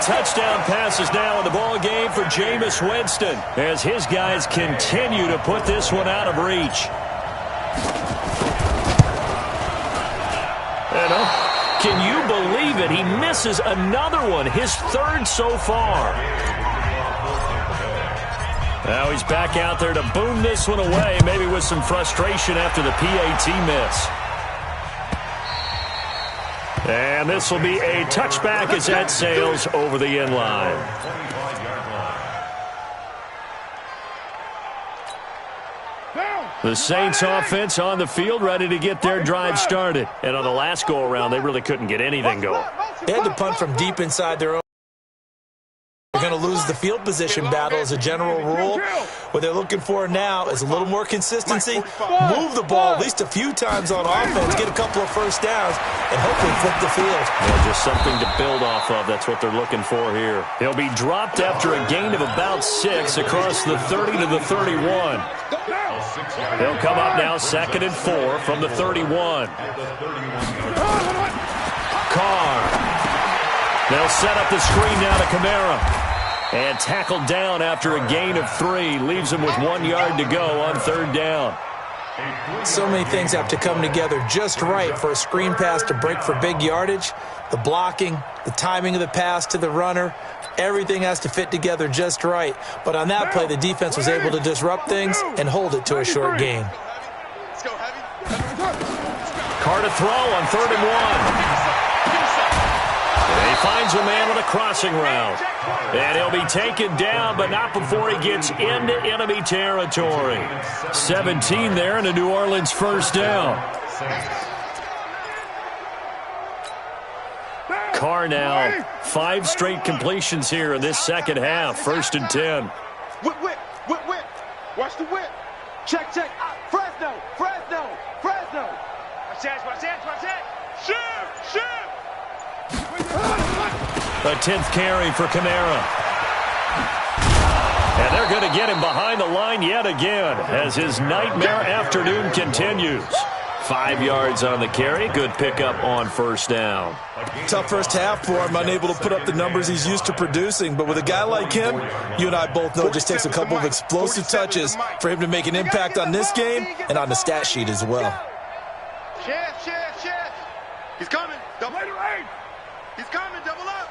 touchdown passes now in the ball game for Jameis Winston as his guys continue to put this one out of reach. Can you believe it? He misses another one, his third so far. Now he's back out there to boom this one away, maybe with some frustration after the PAT miss. And this will be a touchback as that sails over the end line. The Saints offense on the field, ready to get their drive started. And on the last go-around, they really couldn't get anything going. They had to punt from deep inside their own. They're going to lose the field position battle as a general rule. What they're looking for now is a little more consistency. Move the ball at least a few times on offense, get a couple of first downs, and hopefully flip the field. Yeah, just something to build off of. That's what they're looking for here. He'll be dropped after a gain of about 6 across the 30 to the 31. He'll come up now 2nd and 4 from the 31. Carr. They'll set up the screen now to Kamara. And tackled down after a gain of 3. Leaves him with 1 yard to go on 3rd down. So many things have to come together just right for a screen pass to break for big yardage. The blocking, the timing of the pass to the runner, everything has to fit together just right. But on that play, the defense was able to disrupt things and hold it to a short gain. Carr to throw on 3rd and 1. He finds a man with a crossing route. And he'll be taken down, but not before he gets into enemy territory. 17 there and a New Orleans first down. Carr now, 5 straight completions here in this second half. 1st and 10. Whip. Watch the whip. Check. Fresno. Watch that. Shoot. A 10th carry for Kamara. And they're going to get him behind the line yet again as his nightmare afternoon continues. 5 yards on the carry. Good pickup on 1st down. Tough first half for him, unable to put up the numbers he's used to producing. But with a guy like him, you and I both know it just takes a couple of explosive touches for him to make an impact on this game and on the stat sheet as well. Chef. He's coming. Double it. He's coming. Double up.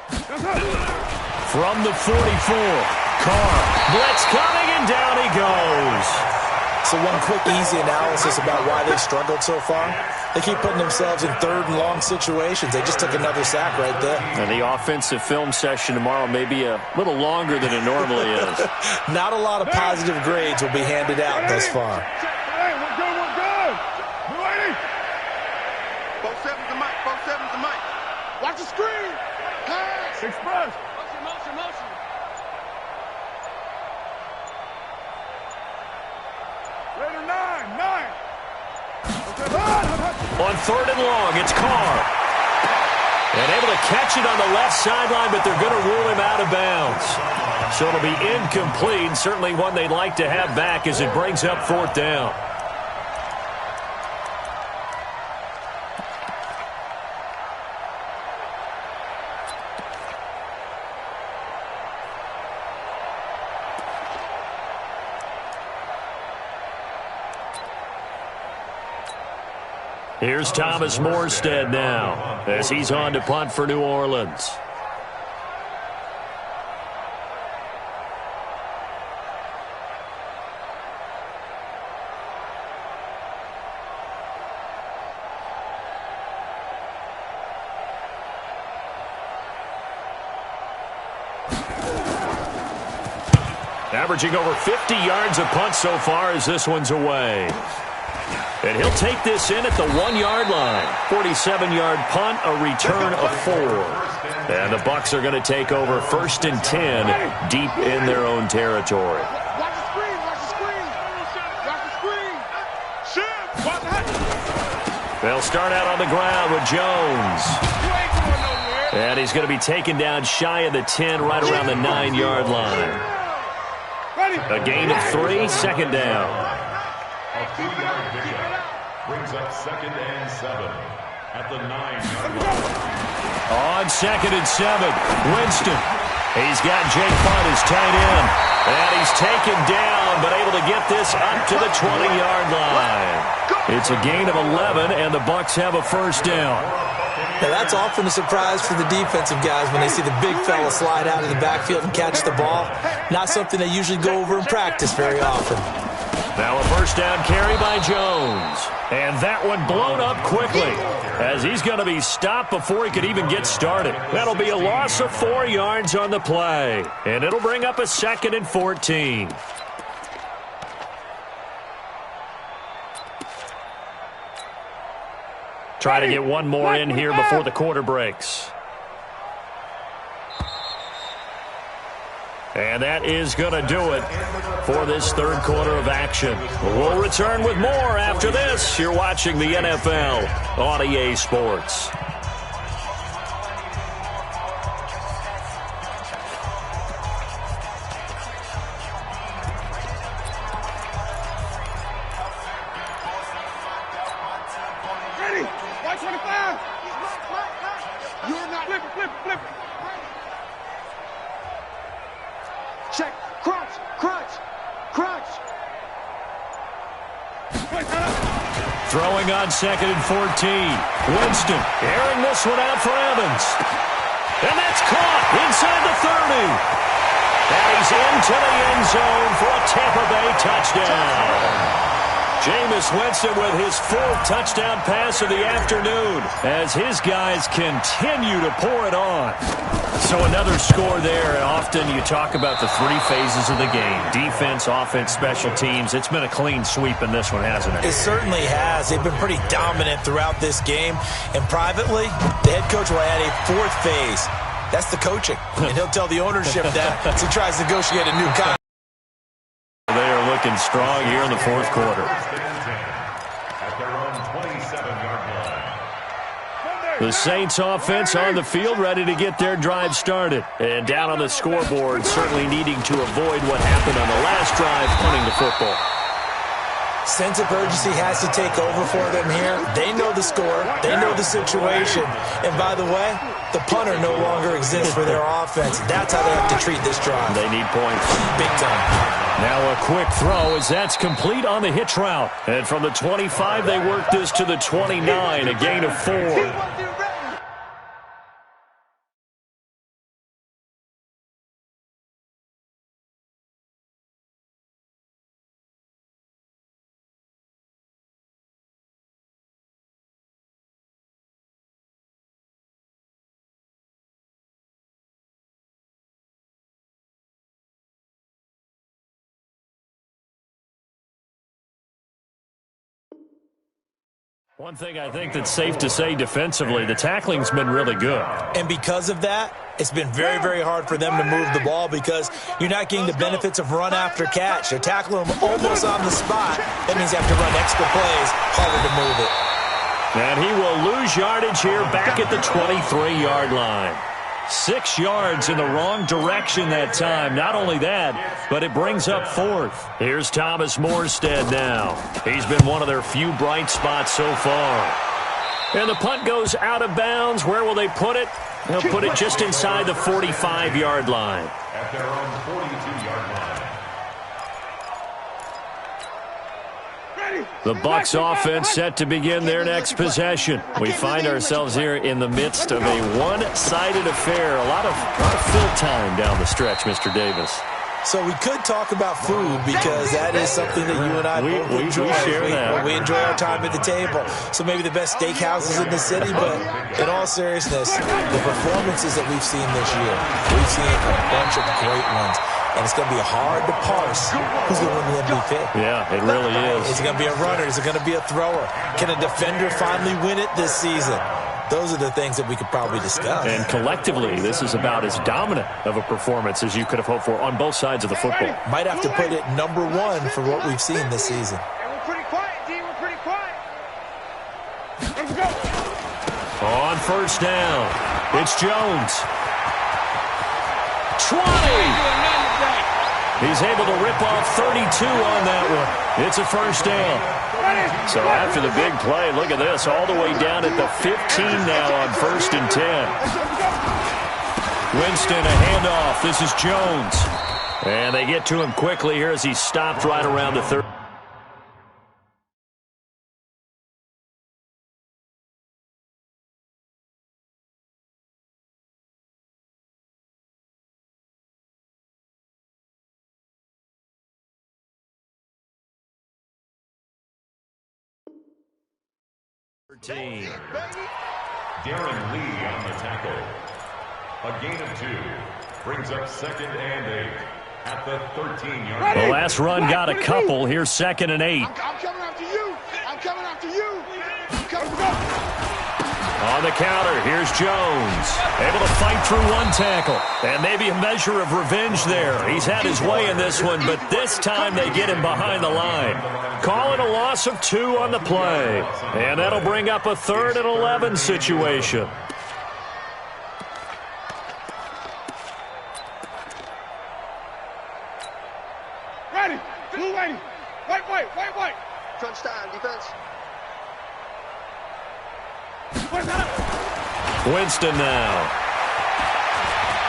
From the 44, Carr. Blitz coming, and down he goes. So one quick, easy analysis about why they've struggled so far. They keep putting themselves in 3rd and long situations. They just took another sack right there. And the offensive film session tomorrow may be a little longer than it normally is. Not a lot of positive grades will be handed out thus far. Hey, we're good. Both sevens to Mike. Watch the screen. Pass. Express. Motion. Later, 9. On 3rd and long, it's Carr. And able to catch it on the left sideline, but they're going to rule him out of bounds. So it'll be incomplete, certainly one they'd like to have back as it brings up 4th down. Here's Thomas Morstead now as he's on to punt for New Orleans. Averaging over 50 yards a punt so far as this one's away. And he'll take this in at the 1-yard line. 47-yard punt, a return of 4. And the Bucs are going to take over 1st and 10 deep in their own territory. Watch the screen. They'll start out on the ground with Jones. And he's going to be taken down shy of the 10, right around the 9-yard line. A gain of 3, 2nd down. A 2-yard pickup brings up 2nd and 7. at the 9-yard line. On 2nd and 7, Winston. He's got Jake Butt as tight end. And he's taken down, but able to get this up to the 20-yard line. It's a gain of 11, and the Bucs have a first down. Now, that's often a surprise for the defensive guys when they see the big fella slide out of the backfield and catch the ball. Not something they usually go over in practice very often. Now a first down carry by Jones. And that one blown up quickly as he's going to be stopped before he could even get started. That'll be a loss of 4 yards on the play. And it'll bring up a 2nd and 14. Try to get one more in here before the quarter breaks. And that is going to do it for this third quarter of action. We'll return with more after this. You're watching the NFL on EA Sports. Ready? White 25. You're not. Flip it, flip it, flip it. Check. Crunch, crunch, crunch. Throwing on 2nd and 14. Winston airing this one out for Evans. And that's caught inside the 30. And he's into the end zone for a Tampa Bay touchdown. Jameis Winston with his 4th touchdown pass of the afternoon as his guys continue to pour it on. So another score there, and often you talk about the 3 phases of the game. Defense, offense, special teams. It's been a clean sweep in this one, hasn't it? It certainly has. They've been pretty dominant throughout this game. And privately, the head coach will add a 4th phase. That's the coaching. And he'll tell the ownership that as he tries to negotiate a new contract. They are looking strong here in the fourth quarter. The Saints offense on the field, ready to get their drive started. And down on the scoreboard, certainly needing to avoid what happened on the last drive, punting the football. Sense of urgency has to take over for them here. They know the score. They know the situation. And by the way, the punter no longer exists for their offense. That's how they have to treat this drive. They need points. Big time. Now a quick throw as that's complete on the hitch route. And from the 25, they work this to the 29, a gain of 4. One thing I think that's safe to say defensively, the tackling's been really good. And because of that, it's been very, very hard for them to move the ball because you're not getting the benefits of run after catch. They're tackling them almost on the spot. That means you have to run extra plays, harder to move it. And he will lose yardage here back at the 23-yard line. 6 yards in the wrong direction that time. Not only that, but it brings up 4th. Here's Thomas Morstead now. He's been one of their few bright spots so far. And the punt goes out of bounds. Where will they put it? They'll put it just inside the 45-yard line. At their own 42-yard line. The Bucs offense set to begin their next possession. We find ourselves here in the midst of a one-sided affair. A lot of fill time down the stretch, Mr. Davis. So we could talk about food because that is something that you and I both enjoy. We share that. We enjoy our time at the table. So maybe the best steakhouses in the city, but in all seriousness, the performances that we've seen this year, we've seen a bunch of great ones. And it's going to be hard to parse who's going to win the MVP. Yeah, it really is. Is it going to be a runner? Is it going to be a thrower? Can a defender finally win it this season? Those are the things that we could probably discuss. And collectively, this is about as dominant of a performance as you could have hoped for on both sides of the football. Might have to put it number 1 for what we've seen this season. And we're pretty quiet, D. We're pretty quiet. Let's go. On first down, it's Jones. 20. He's able to rip off 32 on that one. It's a first down. So after the big play, look at this, all the way down at the 15 now on 1st and 10. Winston, a handoff. This is Jones. And they get to him quickly here as he stopped right around the 30. Darren Lee on the tackle. A gain of 2. Brings up 2nd and 8 at the 13-yard line. The last run got a couple. Here's 2nd and 8. I'm coming after you. I'm coming after you. On the counter, here's Jones. Able to fight through one tackle. And maybe a measure of revenge there. He's had his way in this one, but this time they get him behind the line. Call it a loss of 2 on the play. And that'll bring up a 3rd and 11 situation. Ready. Blue ready. White. Crunch time, defense. Winston now.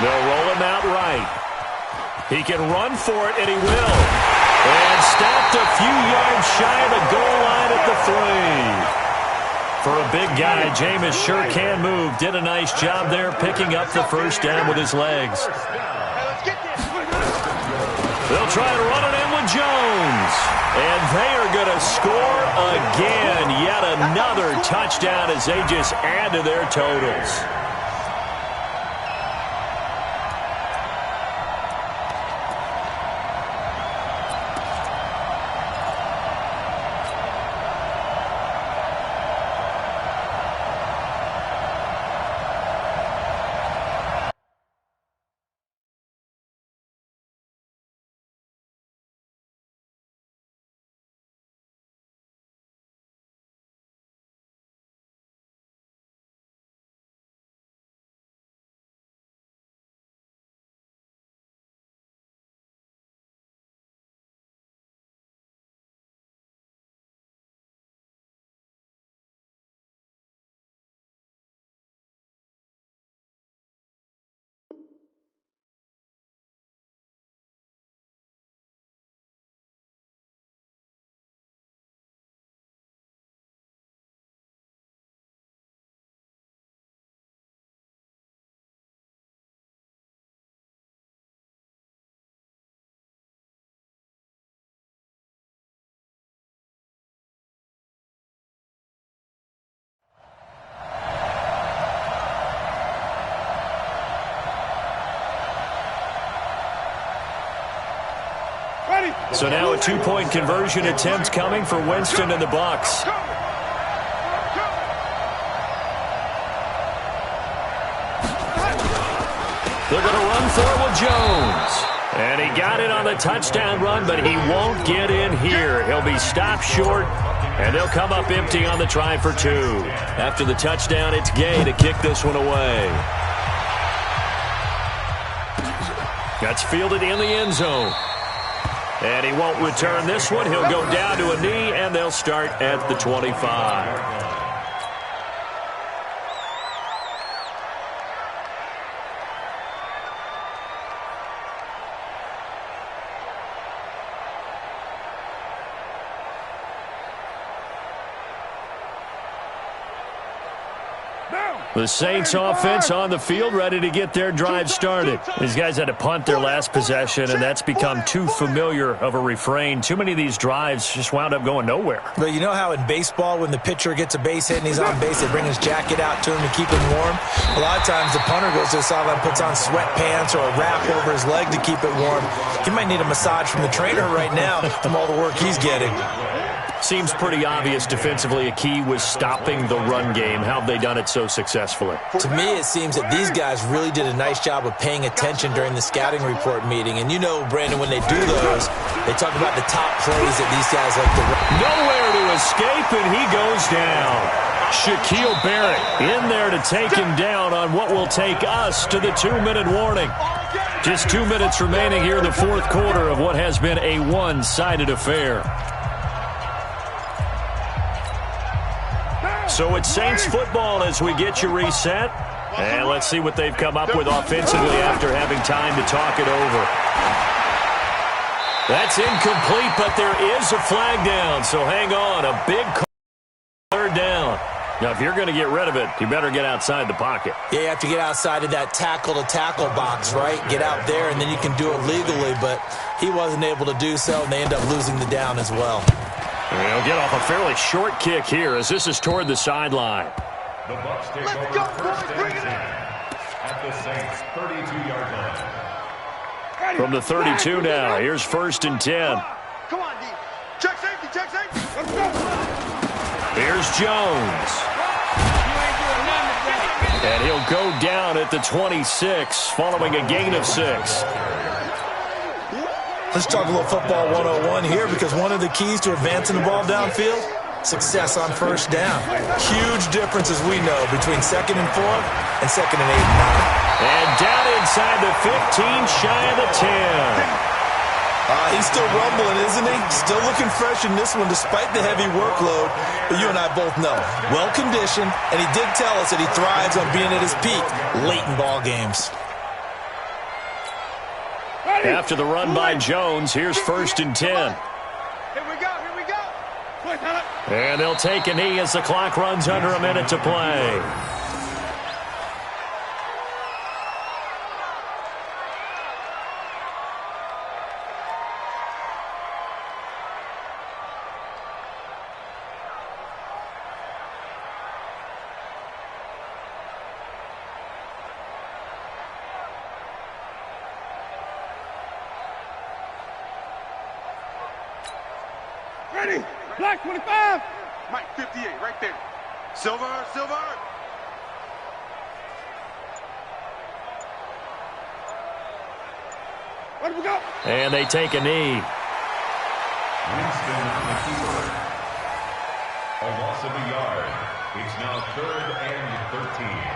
They'll roll him out right. He can run for it, and he will. And stopped a few yards shy of the goal line at the 3. For a big guy, Jameis sure can move. Did a nice job there picking up the first down with his legs. They'll try to run it in with Jones. And they are going to score again. Yet another touchdown as they just add to their totals. So now a 2-point conversion attempt coming for Winston and the Bucs. They're going to run for it with Jones. And he got it on the touchdown run, but he won't get in here. He'll be stopped short, and they'll come up empty on the try for 2. After the touchdown, it's Gay to kick this one away. That's fielded in the end zone. And he won't return this one. He'll go down to a knee, and they'll start at the 25. The Saints offense on the field, ready to get their drive started. These guys had to punt their last possession, and that's become too familiar of a refrain. Too many of these drives just wound up going nowhere. But you know how in baseball, when the pitcher gets a base hit and he's on base, they bring his jacket out to him to keep him warm? A lot of times the punter goes to the sideline, puts on sweatpants or a wrap over his leg to keep it warm. He might need a massage from the trainer right now from all the work he's getting. Seems pretty obvious defensively a key was stopping the run game. How have they done it so successfully? To me, it seems that these guys really did a nice job of paying attention during the scouting report meeting. And you know, Brandon, when they do those, they talk about the top plays that these guys like to run. Nowhere to escape, and he goes down. Shaquille Barrett in there to take him down on what will take us to the 2-minute warning. Just 2 minutes remaining here in the fourth quarter of what has been a one-sided affair. So it's Saints football as we get you reset. And let's see what they've come up with offensively after having time to talk it over. That's incomplete, but there is a flag down. So hang on, a big third down. Now, if you're going to get rid of it, you better get outside the pocket. Yeah, you have to get outside of that tackle-to-tackle box, right? Get out there, and then you can do it legally, but he wasn't able to do so, and they end up losing the down as well. He'll get off a fairly short kick here as this is toward the sideline. The Bucs take over first and 10 at the Saints' 32-yard line. From the 32 now, here's first and 10. Come on, D. Check safety, check safety. Let's go. Here's Jones. And he'll go down at the 26 following a gain of 6. Let's talk a little football 101 here, because one of the keys to advancing the ball downfield, success on first down. Huge difference, as we know, between 2nd and 4 and 2nd and 8 and 9. And down inside the 15, shy of the 10. He's still rumbling, isn't he? Still looking fresh in this one despite the heavy workload. But you and I both know, well-conditioned, and he did tell us that he thrives on being at his peak late in ball games. After the run by Jones, here's first and 10. Here we go, here we go. And they'll take a knee as the clock runs under a minute to play. Ready? Black 25. Mike 58, right there. Silver, silver. Where do we go? And they take a knee. Winston, the keeper. A loss of a yard. It's now 3rd and 13.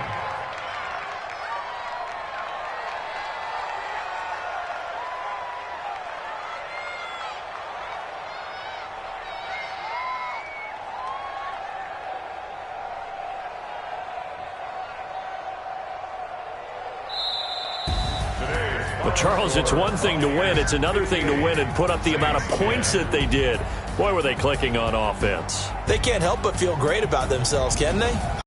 But, Charles, it's one thing to win. It's another thing to win and put up the amount of points that they did. Boy, were they clicking on offense. They can't help but feel great about themselves, can they?